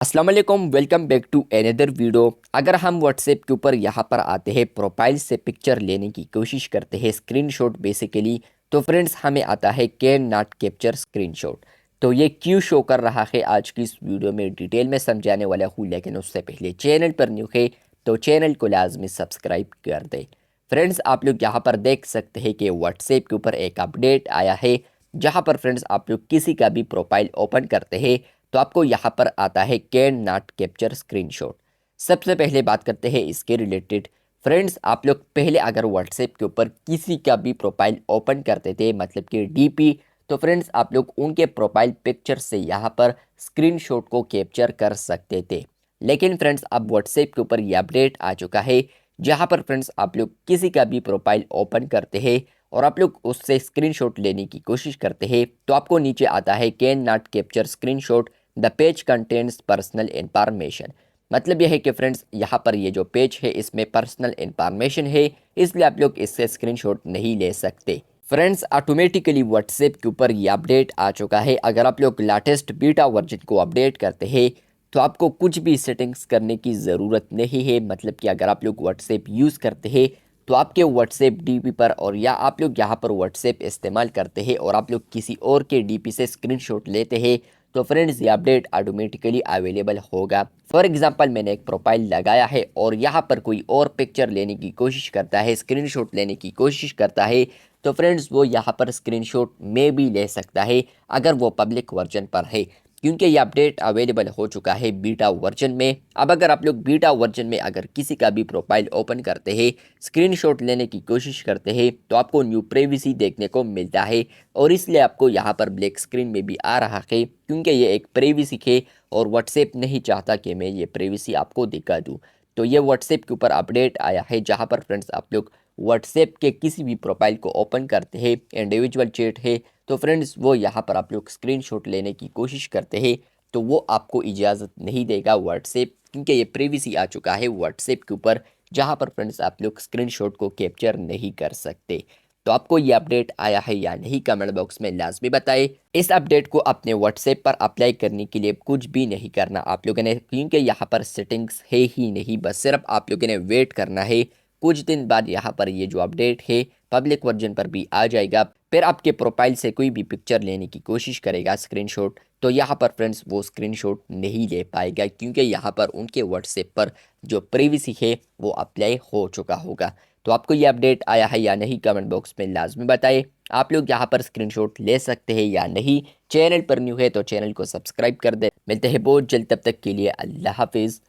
अस्सलाम वालेकुम, welcome back to another video. अगर हम व्हाट्सएप के ऊपर यहाँ पर आते हैं, प्रोफाइल से पिक्चर लेने की कोशिश करते हैं, स्क्रीनशॉट बेसिकली, तो फ्रेंड्स हमें आता है कैन नॉट कैप्चर स्क्रीनशॉट। तो ये क्यों शो कर रहा है, आज की इस वीडियो में डिटेल में समझाने वाला हूँ। लेकिन उससे पहले चैनल पर न्यू है तो चैनल को लाजमी सब्सक्राइब कर दें। फ्रेंड्स, आप लोग यहाँ पर देख सकते हैं कि व्हाट्सएप के ऊपर एक अपडेट आया है, जहाँ पर फ्रेंड्स आप लोग किसी का भी प्रोफाइल ओपन करते हैं तो आपको यहाँ पर आता है कैन नॉट कैप्चर स्क्रीनशॉट। सबसे पहले बात करते हैं इसके रिलेटेड। फ्रेंड्स, आप लोग पहले अगर व्हाट्सएप के ऊपर किसी का भी प्रोफाइल ओपन करते थे, मतलब कि डीपी, तो फ्रेंड्स आप लोग उनके प्रोफाइल पिक्चर से यहाँ पर स्क्रीनशॉट को कैप्चर कर सकते थे। लेकिन फ्रेंड्स अब व्हाट्सएप के ऊपर ये अपडेट आ चुका है, जहाँ पर फ्रेंड्स आप लोग किसी का भी प्रोफाइल ओपन करते हैं और आप लोग उससे स्क्रीनशॉट लेने की कोशिश करते हैं, तो आपको नीचे आता है can not capture screenshot, the page contains personal information. मतलब यह है कि फ्रेंड्स यहाँ पर ये जो पेज है इसमें पर्सनल इंफॉर्मेशन है, इसलिए आप लोग इससे स्क्रीनशॉट नहीं ले सकते। फ्रेंड्स, ऑटोमेटिकली व्हाट्सएप के ऊपर ये अपडेट आ चुका है। अगर आप लोग लेटेस्ट बीटा वर्जन को अपडेट करते हैं तो आपको कुछ भी सेटिंग्स करने की ज़रूरत नहीं है। मतलब कि अगर आप लोग व्हाट्सएप यूज़ करते हैं तो आपके व्हाट्सएप डीपी पर, और या आप लोग यहाँ पर व्हाट्सएप इस्तेमाल करते हैं और आप लोग किसी और के डीपी से स्क्रीनशॉट लेते हैं, तो फ्रेंड्स ये अपडेट ऑटोमेटिकली अवेलेबल होगा। फॉर एग्जांपल, मैंने एक प्रोफाइल लगाया है और यहाँ पर कोई और पिक्चर लेने की कोशिश करता है, स्क्रीनशॉट लेने की कोशिश करता है, तो फ्रेंड्स वो यहाँ पर स्क्रीनशॉट में भी ले सकता है अगर वो पब्लिक वर्जन पर है, क्योंकि ये अपडेट अवेलेबल हो चुका है बीटा वर्जन में। अब अगर आप लोग बीटा वर्जन में अगर किसी का भी प्रोफाइल ओपन करते हैं, स्क्रीनशॉट लेने की कोशिश करते हैं, तो आपको न्यू प्राइवेसी देखने को मिलता है, और इसलिए आपको यहाँ पर ब्लैक स्क्रीन में भी आ रहा है, क्योंकि ये एक प्राइवेसी है और व्हाट्सएप नहीं चाहता कि मैं ये प्राइवेसी आपको दिखा दूँ। तो ये व्हाट्सएप के ऊपर अपडेट आया है, जहाँ पर फ्रेंड्स आप लोग व्हाट्सएप के किसी भी प्रोफाइल को ओपन करते हैं, इंडिविजुअल चैट है, तो फ्रेंड्स वो यहाँ पर आप लोग स्क्रीनशॉट लेने की कोशिश करते हैं, तो वो आपको इजाज़त नहीं देगा व्हाट्सएप, क्योंकि ये प्राइवेसी आ चुका है व्हाट्सएप के ऊपर, जहाँ पर फ्रेंड्स आप लोग स्क्रीनशॉट को कैप्चर नहीं कर सकते। तो आपको ये अपडेट आया है या नहीं, कमेंट बॉक्स में लाजमी बताएं। इस अपडेट को अपने व्हाट्सएप पर अप्लाई करने के लिए कुछ भी नहीं करना आप लोगों ने, क्योंकि यहाँ पर सेटिंग्स है ही नहीं, बस सिर्फ आप लोगों ने वेट करना है। कुछ दिन बाद यहाँ पर ये जो अपडेट है पब्लिक वर्जन पर भी आ जाएगा। फिर आपके प्रोफाइल से कोई भी पिक्चर लेने की कोशिश करेगा स्क्रीनशॉट, तो यहाँ पर फ्रेंड्स वो स्क्रीनशॉट नहीं ले पाएगा, क्योंकि यहाँ पर उनके व्हाट्सएप पर जो प्राइवेसी है वो अप्लाई हो चुका होगा। तो आपको ये अपडेट आया है या नहीं, कमेंट बॉक्स में लाजमी बताएं। आप लोग यहाँ पर स्क्रीनशॉट ले सकते हैं या नहीं। चैनल पर न्यू है तो चैनल को सब्सक्राइब कर दें। मिलते हैं बहुत जल्द, तब तक के लिए अल्लाह हाफिज़।